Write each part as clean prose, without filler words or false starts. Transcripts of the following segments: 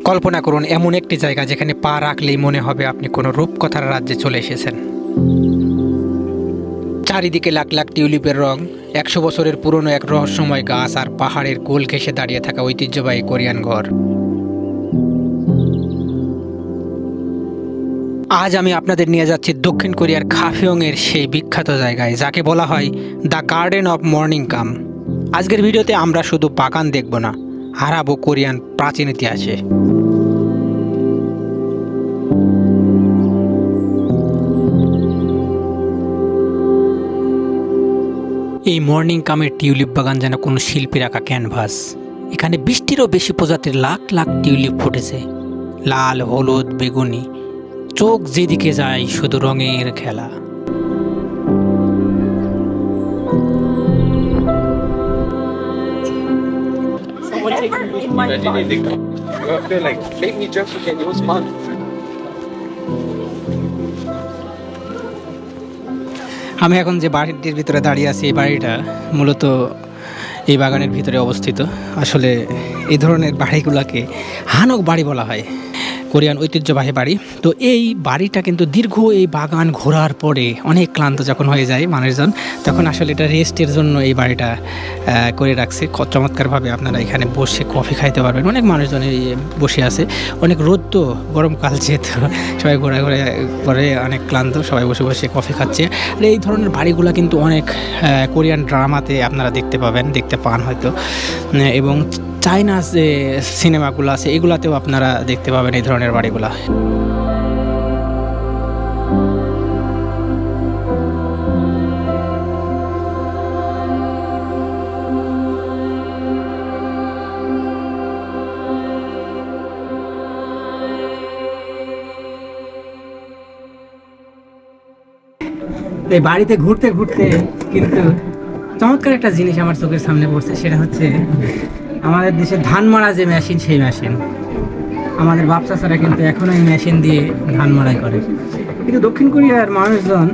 কল্পনা করুন এমন একটি জায়গা যেখানে পা রাখলেই মনে হবে আপনি কোনো রূপকথার রাজ্যে চলে এসেছেন। চারিদিকে লাখ লাখ টিউলিপের রং, 100 বছরের পুরনো এক রহস্যময় গাছ আর পাহাড়ের কোল ঘেঁষে দাঁড়িয়ে থাকা ঐতিহ্যবাহী কোরিয়ান ঘর। আজ আমি আপনাদের নিয়ে যাচ্ছি দক্ষিণ কোরিয়ার খাফিয়ংয়ের সেই বিখ্যাত জায়গায় যাকে বলা হয় দ্য গার্ডেন অফ মর্নিং কাম। আজকের ভিডিওতে আমরা শুধু বাগান দেখব না, হারাবো কোরিয়ান প্রাচীন ইতিহাসে। এই মর্নিং কামের টিউলিপ বাগান যেন কোনো শিল্পীর আঁকা ক্যানভাস। এখানে 20টিরও বেশি প্রজাতির লাখ লাখ টিউলিপ ফুটেছে, লাল, হলুদ, বেগুনি। চোখ যেদিকে যায় শুধু রঙের খেলা। আমি এখন যে বাড়িটির ভিতরে দাঁড়িয়ে আছি, এই বাড়িটা মূলত এই বাগানের ভিতরে অবস্থিত। আসলে এই ধরনের বাড়িগুলোকে হানক বাড়ি বলা হয়, কোরিয়ান ঐতিহ্যবাহী বাড়ি। তো এই বাড়িটা কিন্তু দীর্ঘ এই বাগান ঘোরার পরে অনেক ক্লান্ত যখন হয়ে যায় মানুষজন, তখন আসলে এটা রেস্টের জন্য এই বাড়িটা করে রাখছে চমৎকারভাবে। আপনারা এখানে বসে কফি খাইতে পারবেন। অনেক মানুষজন এই বসে আছে, অনেক রোদ তো, গরমকাল যেহেতু সবাই ঘোরাঘুরি করে অনেক ক্লান্ত, সবাই বসে বসে কফি খাচ্ছে। আর এই ধরনের বাড়িগুলো কিন্তু অনেক কোরিয়ান ড্রামাতে আপনারা দেখতে পান হয়তো, এবং চাইনা যে সিনেমাগুলো আছে এগুলাতেও আপনারা দেখতে পাবেন এই ধরনের বাড়িগুলা। এই বাড়িতে ঘুরতে ঘুরতে কিন্তু চমৎকার একটা জিনিস আমার চোখের সামনে পড়ছে, সেটা হচ্ছে আমাদের দেশে ধান মারা যে মেশিন, সেই মেশিন। আমাদের বাপ চাচারা কিন্তু এখনও এই মেশিন দিয়ে ধান মাড়াই করে। কিন্তু দক্ষিণ কোরিয়ার মানুষজন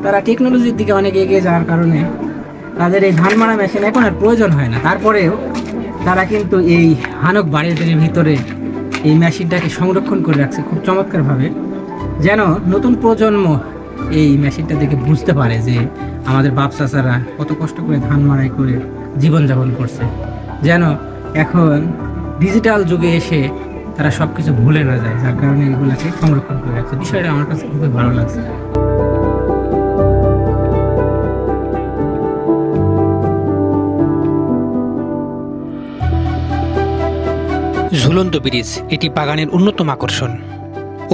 তারা টেকনোলজির দিকে অনেক এগিয়ে যাওয়ার কারণে তাদের এই ধান মারা মেশিন এখন আর প্রয়োজন হয় না। তারপরেও তারা কিন্তু এই হানক বাড়ির ভিতরে এই মেশিনটাকে সংরক্ষণ করে রাখছে খুব চমৎকারভাবে, যেন নতুন প্রজন্ম এই মেশিনটা দেখে বুঝতে পারে যে আমাদের বাপ চাচারা কত কষ্ট করে ধান মাড়াই করে জীবনযাপন করছে, যেন এখন ডিজিটাল যুগে এসে তারা সব কিছু ভুলে না যায়। যার কারণে এগুলোকে সংরক্ষণ করে রাখছে। বিষয়টা আমার কাছে খুবই ভালো লাগছে। ঝুলন্ত ব্রিজ এটি বাগানের অন্যতম আকর্ষণ।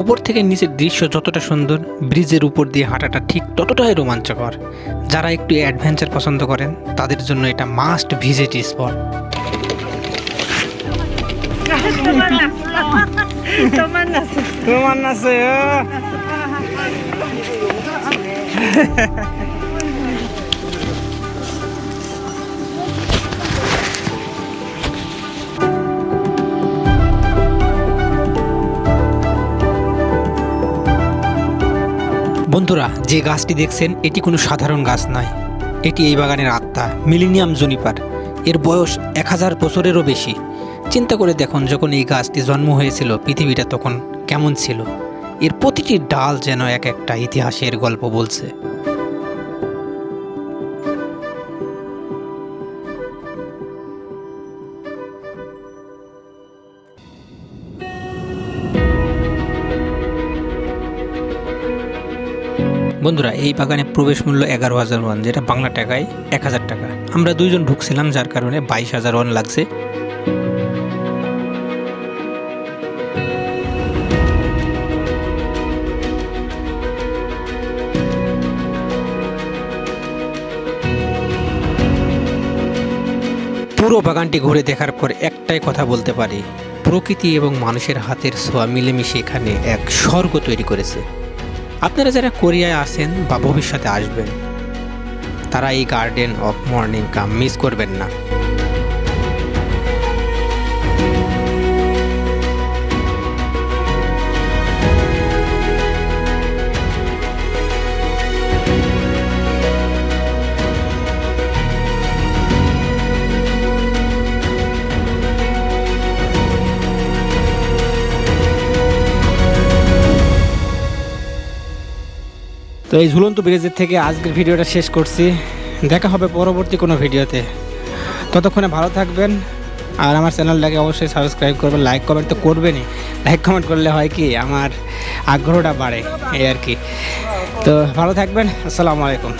উপর থেকে নিচের দৃশ্য যতটা সুন্দর, ব্রিজের উপর দিয়ে হাঁটাটা ঠিক ততটাই রোমাঞ্চকর। যারা একটু অ্যাডভেঞ্চার পছন্দ করেন তাদের জন্য এটা মাস্ট ভিজিট স্পট। বন্ধুরা, যে গাছটি দেখছেন এটি কোনো সাধারণ গাছ নয়, এটি এই বাগানের আত্মা, মিলেনিয়াম জুনিপার। এর বয়স 1000 বছরেরও বেশি। চিন্তা করে দেখুন, যখন এই গাছটি জন্ম হয়েছিল পৃথিবীটা তখন কেমন ছিল। এর প্রতিটি ডাল যেন এক একটা ইতিহাসের গল্প বলছে। বন্ধুরা, এই বাগানে প্রবেশ মূল্য 11,000 ওয়ান, যেটা বাংলা টাকায় 1000 টাকা। আমরা দুইজন ঢুকছিলাম, যার কারণে 22,000 ওয়ান লাগছে। পুরো বাগানটি ঘুরে দেখার পর একটাই কথা বলতে পারি, প্রকৃতি এবং মানুষের হাতের ছোঁয়া মিলেমিশে এখানে এক স্বর্গ তৈরি করেছে। আপনারা যারা কোরিয়ায় আসেন বা ভবিষ্যতে আসবেন, তারা এই Garden of Morning Calm miss করবেন না। তো এই ঝুলন্ত ব্রিজের থেকে আজকের ভিডিওটা শেষ করছি। দেখা হবে পরবর্তী কোনো ভিডিওতে। ততক্ষণে ভালো থাকবেন, আর আমার চ্যানেলটাকে অবশ্যই সাবস্ক্রাইব করবেন, লাইক কমেন্ট তো করবেনই। লাইক কমেন্ট করলে হয় কি আমার আগ্রহটা বাড়ে, এই আর কি। তো ভালো থাকবেন, আসসালামু আলাইকুম।